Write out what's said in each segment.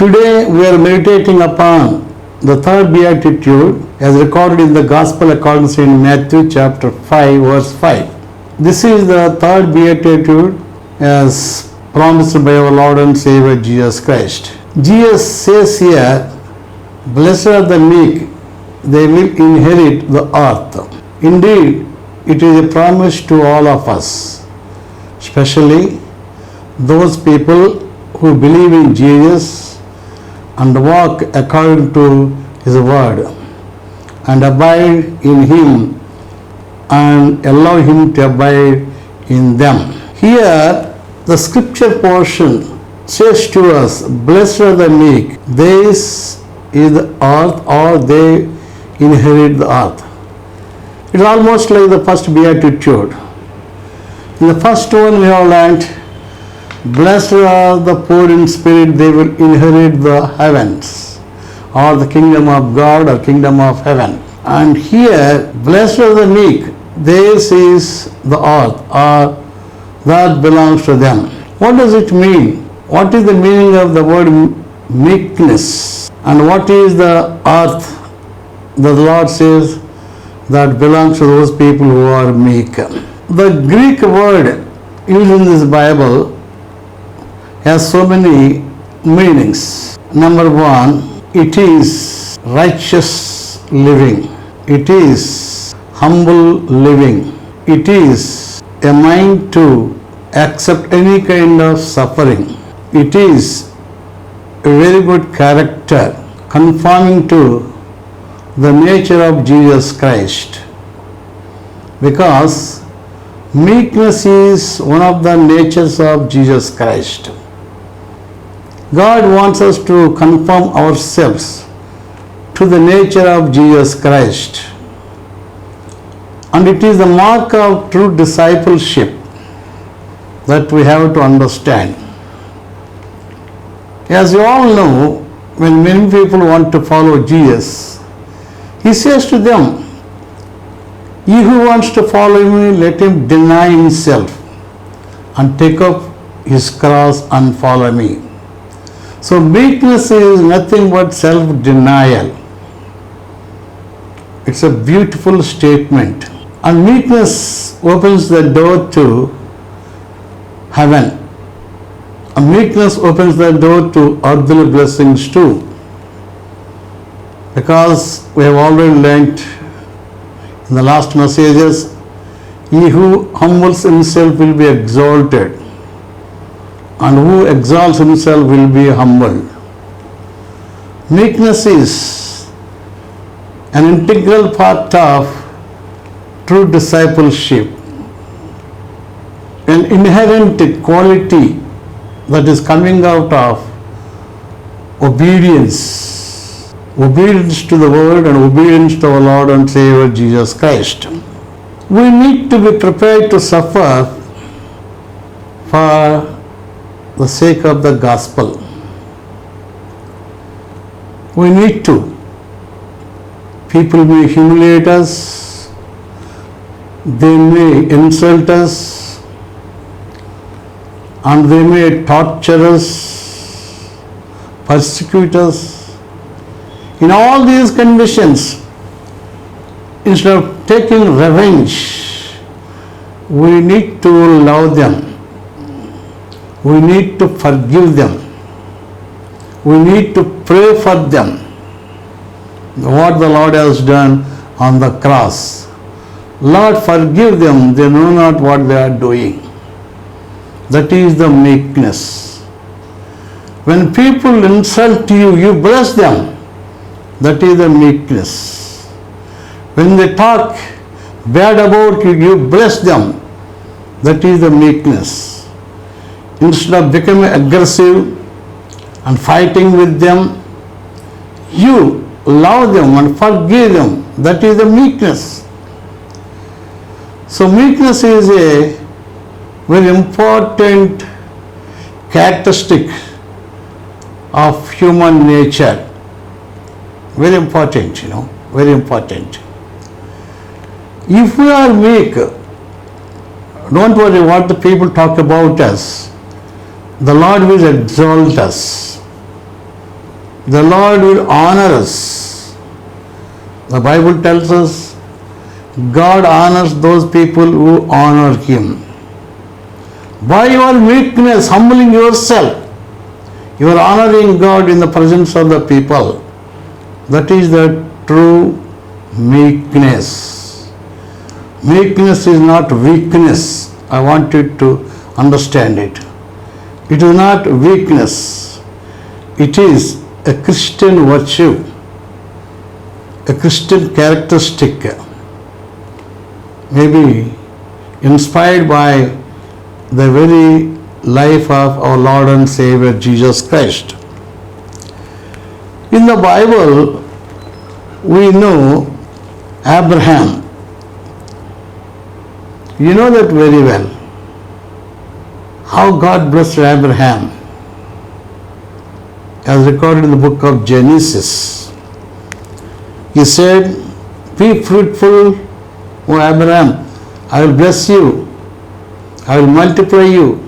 Today we are meditating upon the third beatitude as recorded in the Gospel according to St. Matthew chapter 5 verse 5. This is the third beatitude as promised by our Lord and Savior Jesus Christ. Jesus says here, "Blessed are the meek, they will inherit the earth." Indeed, it is a promise to all of us, especially those people who believe in Jesus and walk according to His word and abide in Him and allow Him to abide in them. Here, the scripture portion says to us, "Blessed are the meek, theirs is the earth, or they inherit the earth." It's almost like the first beatitude. In the first one we have learned, "Blessed are the poor in spirit, they will inherit the heavens," or the kingdom of God or kingdom of heaven. And here, "Blessed are the meek, theirs is the earth," or that belongs to them. What does it mean? What is the meaning of the word meekness? And what is the earth that the Lord says that belongs to those people who are meek? The Greek word used in this Bible has so many meanings. Number one, it is righteous living. It is humble living. It is a mind to accept any kind of suffering. It is a very good character conforming to the nature of Jesus Christ, because meekness is one of the natures of Jesus Christ. God wants us to conform ourselves to the nature of Jesus Christ, and it is the mark of true discipleship that we have to understand. As you all know, when many people want to follow Jesus, He says to them, "He who wants to follow me, let him deny himself and take up his cross and follow me." So meekness is nothing but self-denial. It's a beautiful statement. And meekness opens the door to heaven. And meekness opens the door to earthly blessings too. Because we have already learnt in the last messages, "He who humbles himself will be exalted, and who exalts himself will be humbled." Meekness is an integral part of true discipleship, an inherent quality that is coming out of obedience to the word and obedience to our Lord and Savior Jesus Christ. We need to be prepared to suffer for the sake of the gospel. We need to. People may humiliate us, they may insult us, and they may torture us, persecute us. In all these conditions, instead of taking revenge, we need to love them. We need to forgive them. We need to pray for them. What the Lord has done on the cross. "Lord, forgive them, they know not what they are doing." That is the meekness. When people insult you, you bless them. That is the meekness. When they talk bad about you, you bless them. That is the meekness. Instead of becoming aggressive and fighting with them, you love them and forgive them. That is the meekness. So meekness is a very important characteristic of human nature. Very important, very important. If we are meek, don't worry what the people talk about us. The Lord will exalt us. the Lord will honor us. The Bible tells us God honors those people who honor Him. By your meekness, humbling yourself, you are honoring God in the presence of the people. That is the true meekness. Meekness is not weakness. I want you to understand it. It is not weakness. It is a Christian virtue, a Christian characteristic, maybe inspired by the very life of our Lord and Savior Jesus Christ. In the Bible, we know Abraham. You know that very well. How God blessed Abraham, as recorded in the book of Genesis. He said, "Be fruitful, O Abraham, I will bless you, I will multiply you,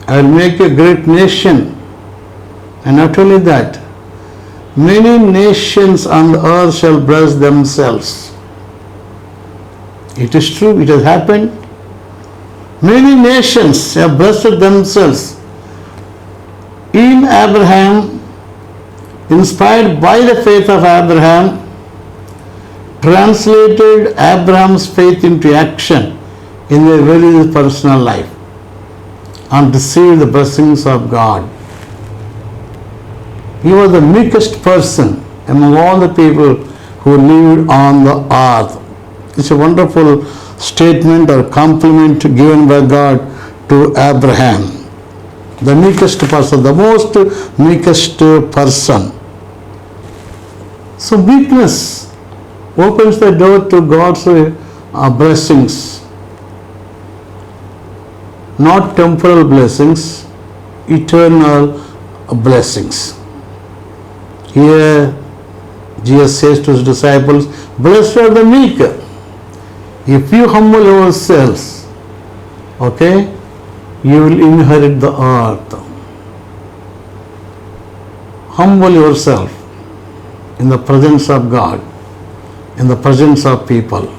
I will make you a great nation." And not only that, many nations on the earth shall bless themselves. It is true, it has happened. Many nations have blessed themselves. In Abraham, inspired by the faith of Abraham, translated Abraham's faith into action in their very personal life and received the blessings of God. He was the meekest person among all the people who lived on the earth. It's a wonderful statement or compliment given by God to Abraham. The meekest person, the most meekest person. So meekness opens the door to God's blessings. Not temporal blessings, eternal blessings. Here Jesus says to His disciples, "Blessed are the meek." If you humble yourselves, okay, you will inherit the earth. Humble yourself in the presence of God, in the presence of people.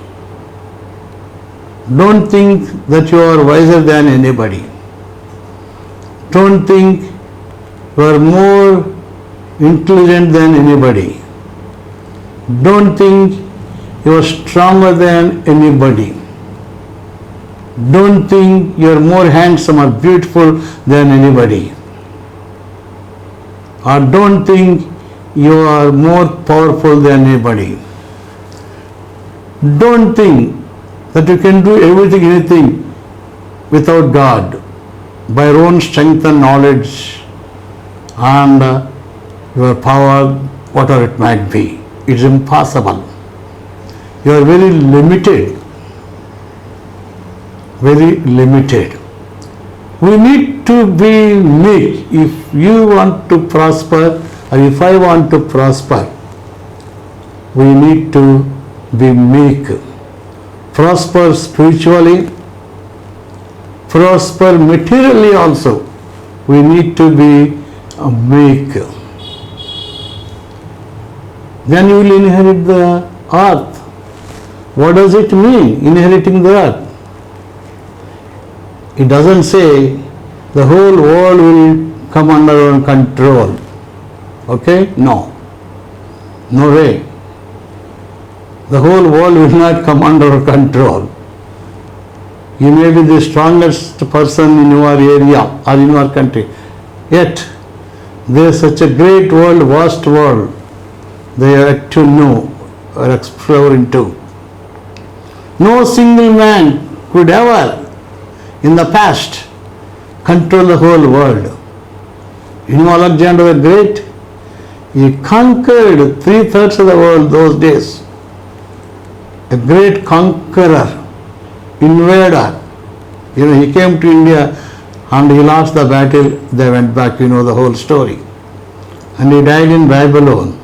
Don't think that you are wiser than anybody. Don't think you are more intelligent than anybody. Don't think you are stronger than anybody. Don't think you are more handsome or beautiful than anybody. Or don't think you are more powerful than anybody. Don't think that you can do everything, anything without God by your own strength and knowledge and your power, whatever it might be. It's impossible. You are very limited. Very limited. We need to be meek. If you want to prosper, or if I want to prosper, we need to be meek. Prosper spiritually, prosper materially also. We need to be meek. Then you will inherit the earth. What does it mean, inheriting the earth? It doesn't say the whole world will come under our control. Okay? No. No way. The whole world will not come under our control. You may be the strongest person in your area or in your country. Yet, there is such a great world, vast world, they are yet to know or explore into. No single man could ever, in the past, control the whole world. You know Alexander the Great? He conquered 3/3 of the world those days. A great conqueror, invader. You know, he came to India and he lost the battle. They went back, you know the whole story. And he died in Babylon.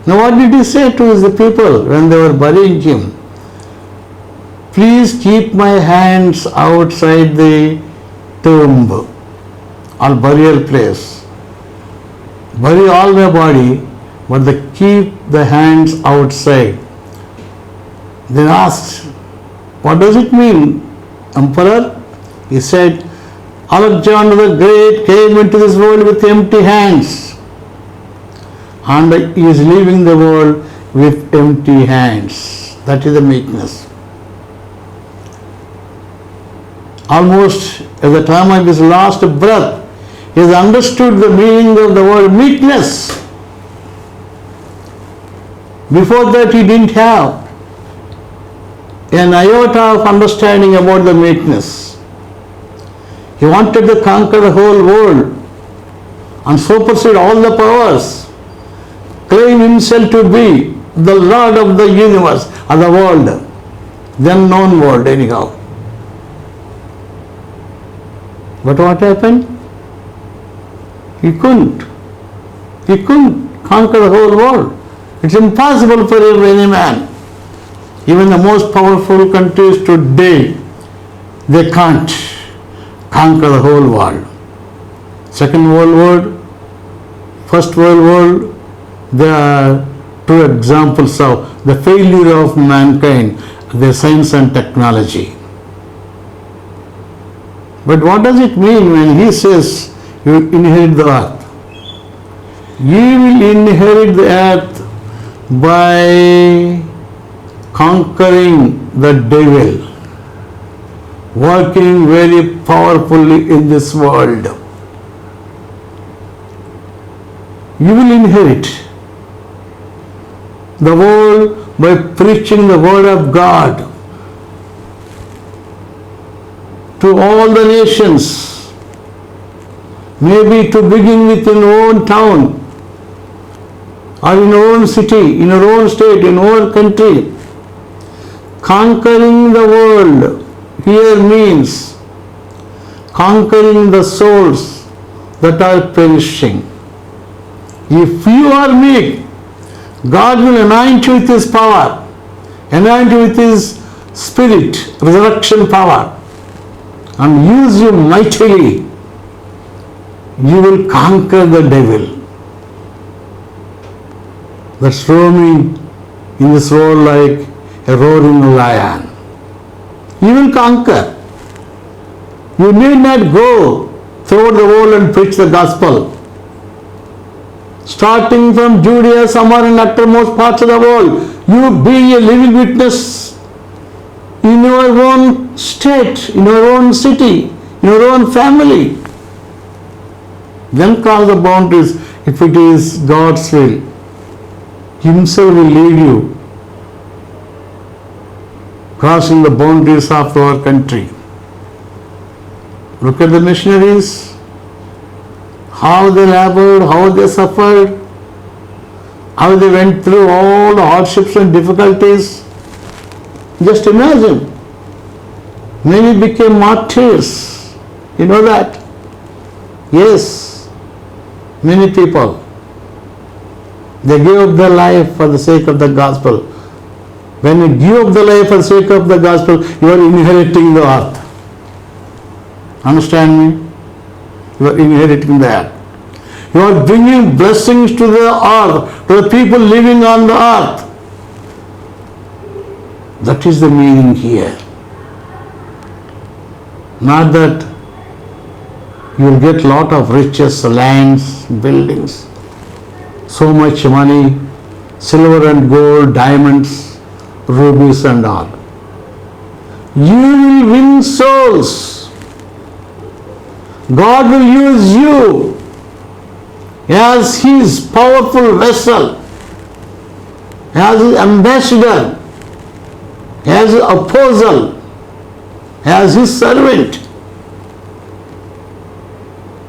Now what did he say to the people when they were burying him? Please keep my hands outside the tomb or burial place. bury all their body, but they keep the hands outside. Then asked, what does it mean, Emperor? He said, Alexander the Great came into this world with empty hands, and he is leaving the world with empty hands. That is the meekness. Almost at the time of his last breath, he has understood the meaning of the word meekness. Before that, he didn't have an iota of understanding about the meekness. He wanted to conquer the whole world and supersede all the powers, claim himself to be the Lord of the universe, of the world, then known world anyhow. But what happened? He couldn't. He couldn't conquer the whole world. It's impossible for any man. Even the most powerful countries today, they can't conquer the whole world. Second World War, First World War, they are two examples of the failure of mankind, the science and technology. But what does it mean when he says you inherit the earth? You will inherit the earth by conquering the devil, working very powerfully in this world. You will inherit the world by preaching the word of God to all the nations, maybe to begin with in your own town or in your own city, in your own state, in your own country. Conquering the world here means conquering the souls that are perishing. If you are meek, God will anoint you with His power, anoint you with His Spirit, resurrection power, and use you mightily. You will conquer the devil that's roaming in this world like a roaring lion. You will conquer. You need not go throughout the world and preach the gospel. Starting from Judea, somewhere in uttermost parts of the world, you be a living witness in your own state, in your own city, in your own family. Then cross the boundaries if it is God's will. Himself will lead you crossing the boundaries of our country. Look at the missionaries, how they labored, how they suffered, how they went through all the hardships and difficulties. Just imagine. Many became martyrs. You know that? Yes. Many people. They gave up their life for the sake of the gospel. When you give up the life for the sake of the gospel, you are inheriting the earth. Understand me? You are inheriting the earth. You are bringing blessings to the earth, to the people living on the earth. That is the meaning here. Not that you will get lot of riches, lands, buildings, so much money, silver and gold, diamonds, rubies and all. You will win souls. God will use you as His powerful vessel, as His ambassador, as His apostle, as His servant,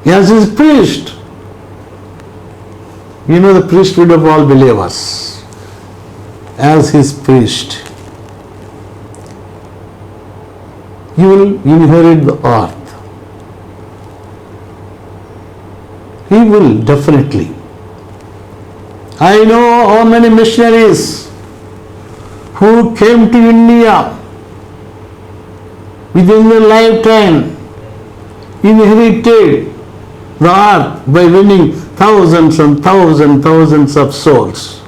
as His priest. You know the priesthood of all believers. As His priest, you will inherit the earth. He will definitely. I know how many missionaries who came to India within their lifetime, inherited the earth by winning thousands and thousands of souls.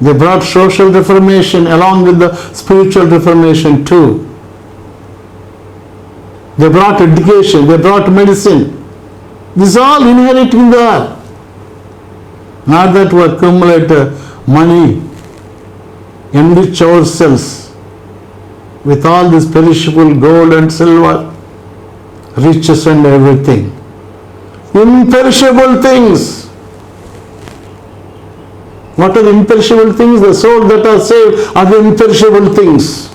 They brought social reformation along with the spiritual reformation too. They brought education, they brought medicine. This is all inheriting the earth. Not that we accumulate money, enrich ourselves with all this perishable gold and silver, riches and everything. Imperishable things. What are the imperishable things? The souls that are saved are the imperishable things.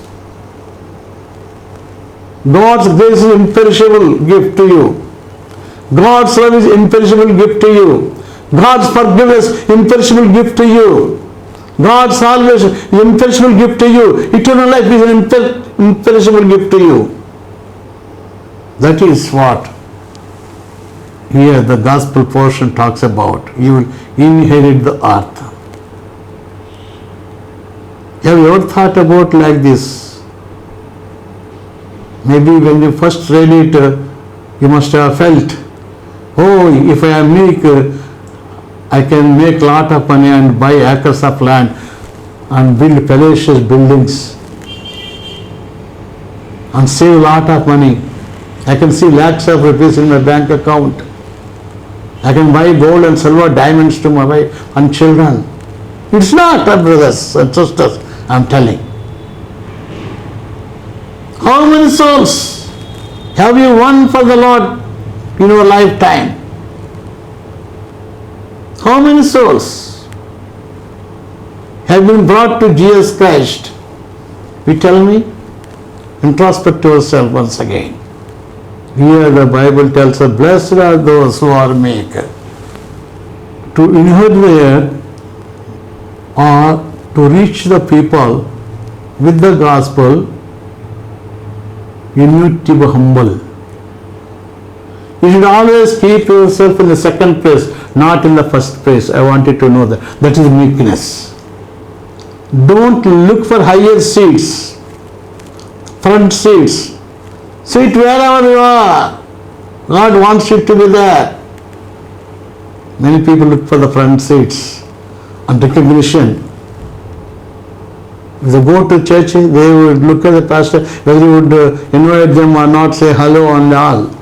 God's grace is imperishable gift to you. God's love is imperishable gift to you. God's forgiveness, imperishable gift to you. God's salvation is imperishable gift to you. Eternal life is an imperishable gift to you. That is what here the gospel portion talks about. You will inherit the earth. Have you ever thought about like this? Maybe when you first read it, you must have felt, oh, if I am meek, I can make lot of money and buy acres of land and build palatial buildings and save lot of money. I can see lakhs of rupees in my bank account. I can buy gold and silver diamonds to my wife and children. It's not, brothers and sisters, I'm telling. How many souls have you won for the Lord in your lifetime? How many souls have been brought to Jesus Christ? You tell me? Introspect yourself once again. Here the Bible tells us, blessed are those who are meek. To inherit the earth or to reach the people with the gospel, you need to be humble. You should always keep yourself in the second place, not in the first place. I want you to know that. That is meekness. Don't look for higher seats, front seats. Sit wherever you are. God wants you to be there. Many people look for the front seats and recognition. If they go to church, they would look at the pastor, whether he would invite them or not, say hello and all.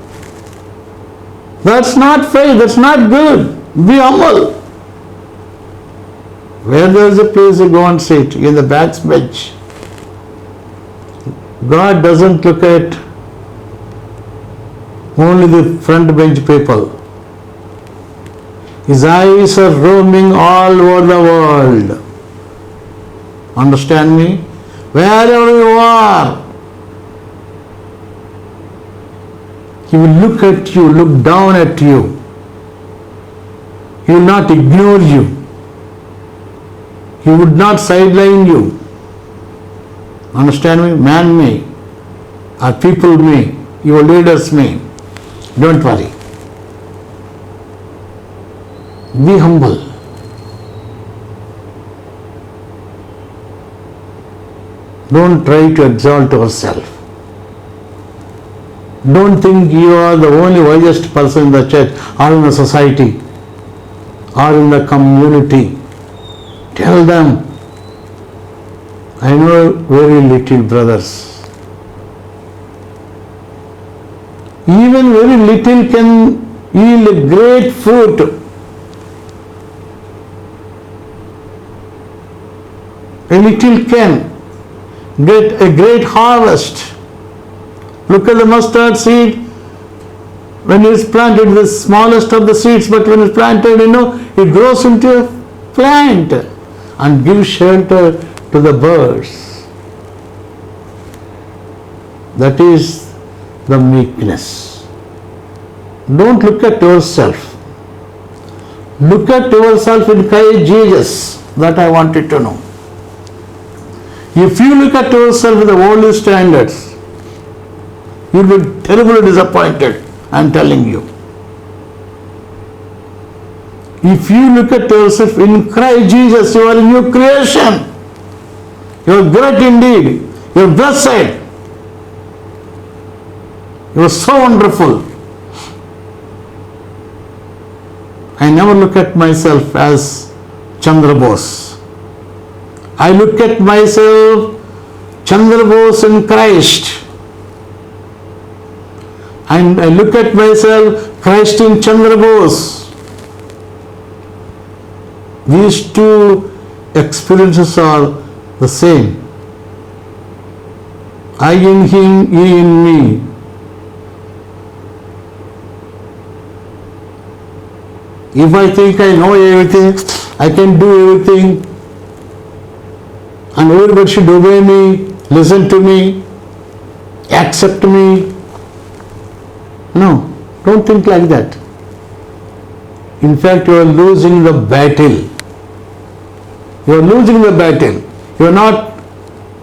That's not fair, that's not good. Be humble. Where there is a place, you go and sit in the back bench. God doesn't look at only the front bench people. His eyes are roaming all over the world. Understand me? Wherever you are, He will look at you, look down at you. He will not ignore you. He would not sideline you. Understand me? Man may, or people may, your leaders may. Don't worry. Be humble. Don't try to exalt yourself. Don't think you are the only wisest person in the church or in the society or in the community. Tell them, I know very little, brothers. Even very little can yield a great fruit. A little can get a great harvest. Look at the mustard seed. When it is planted, the smallest of the seeds, but when it's planted, it grows into a plant and gives shelter to the birds. That is the meekness. Don't look at yourself. Look at yourself in Christ Jesus. That I wanted to know. If you look at yourself with the worldly standards, you will be terribly disappointed, I am telling you. If you look at yourself in Christ Jesus, you are a new creation. You are great indeed. You are blessed. You are so wonderful. I never look at myself as Chandra Bose. I look at myself Chandra Bose in Christ. And I look at myself Christ in Chandra Bose. These two experiences are the same. I in him, he in me. If I think I know everything, I can do everything, and everybody should obey me, listen to me, accept me. No, don't think like that. In fact, you are losing the battle. You are losing the battle. You are not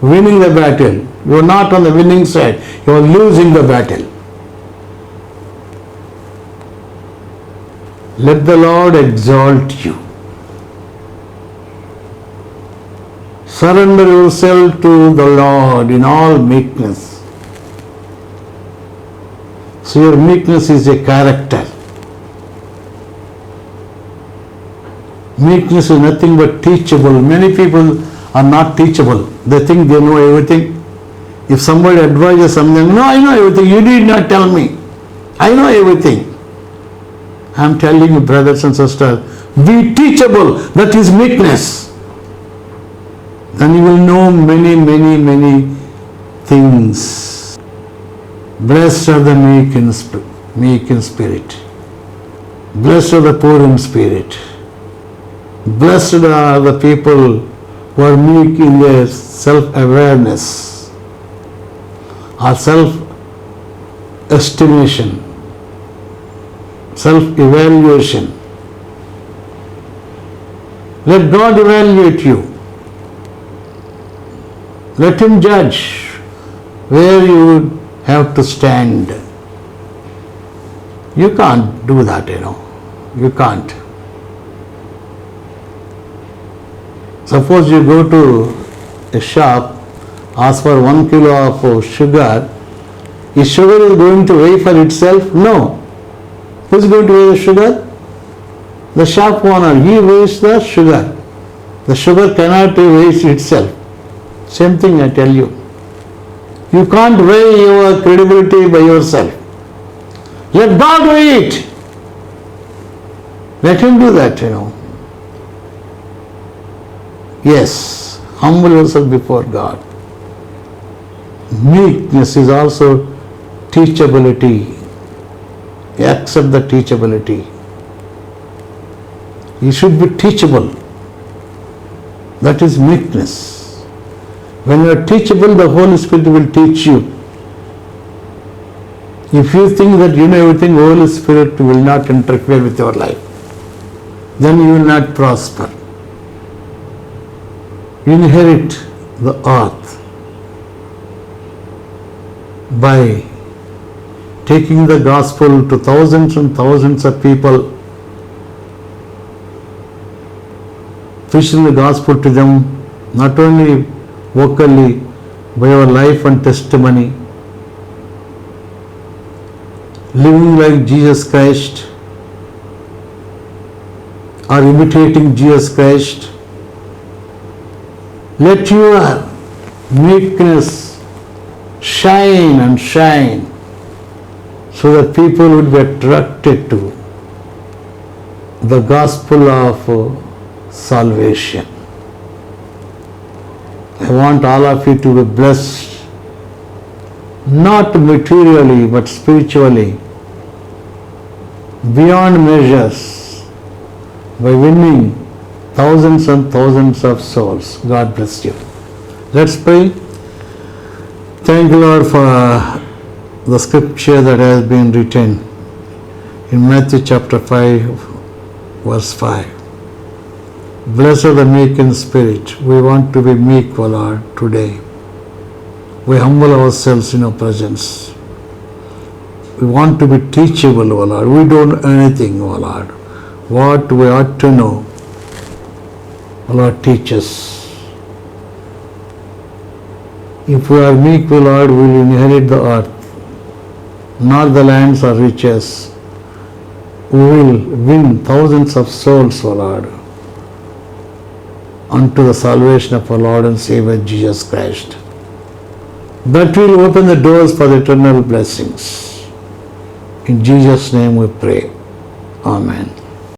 winning the battle. You are not on the winning side. You are losing the battle. Let the Lord exalt you. Surrender yourself to the Lord in all meekness. So your meekness is a character. Meekness is nothing but teachable. Many people are not teachable. They think they know everything. If somebody advises something, no, I know everything. You need not tell me. I know everything. I am telling you, brothers and sisters, be teachable. That is meekness. Then you will know many things. Blessed are the meek in spirit. Blessed are the poor in spirit. Blessed are the people who are meek in their self-awareness or self-estimation, self-evaluation. Let God evaluate you. Let Him judge where you have to stand. You can't do that, You can't. Suppose you go to a shop, ask for 1 kilo of sugar. Is sugar is going to weigh for itself? No. Who is going to weigh the sugar? The shop owner. He weighs the sugar. The sugar cannot weigh itself. Same thing I tell you. You can't weigh your credibility by yourself. Let God weigh it. Let Him do that, Yes, humble yourself before God. Meekness is also teachability. Accept the teachability. You should be teachable. That is meekness. When you are teachable, the Holy Spirit will teach you. If you think that you know everything, the Holy Spirit will not interfere with your life. Then you will not prosper. You inherit the earth by taking the gospel to thousands and thousands of people, preaching the gospel to them, not only vocally, by your life and testimony, living like Jesus Christ or imitating Jesus Christ. Let your meekness shine and shine so that people would be attracted to the gospel of salvation. I want all of you to be blessed, not materially but spiritually, beyond measures, by winning thousands and thousands of souls. God bless you. Let's pray. Thank you, Lord, for the scripture that has been written in Matthew chapter 5, verse 5. Blessed are the meek in spirit. We want to be meek, O Lord, today. We humble ourselves in your presence. We want to be teachable, O Lord. We don't know anything, O Lord. What we ought to know, O Lord, teach us. If we are meek, O Lord, we will inherit the earth, not the lands or riches. who will win thousands of souls, O Lord, unto the salvation of our Lord and Savior Jesus Christ. That will open the doors for the eternal blessings. In Jesus' name we pray. Amen.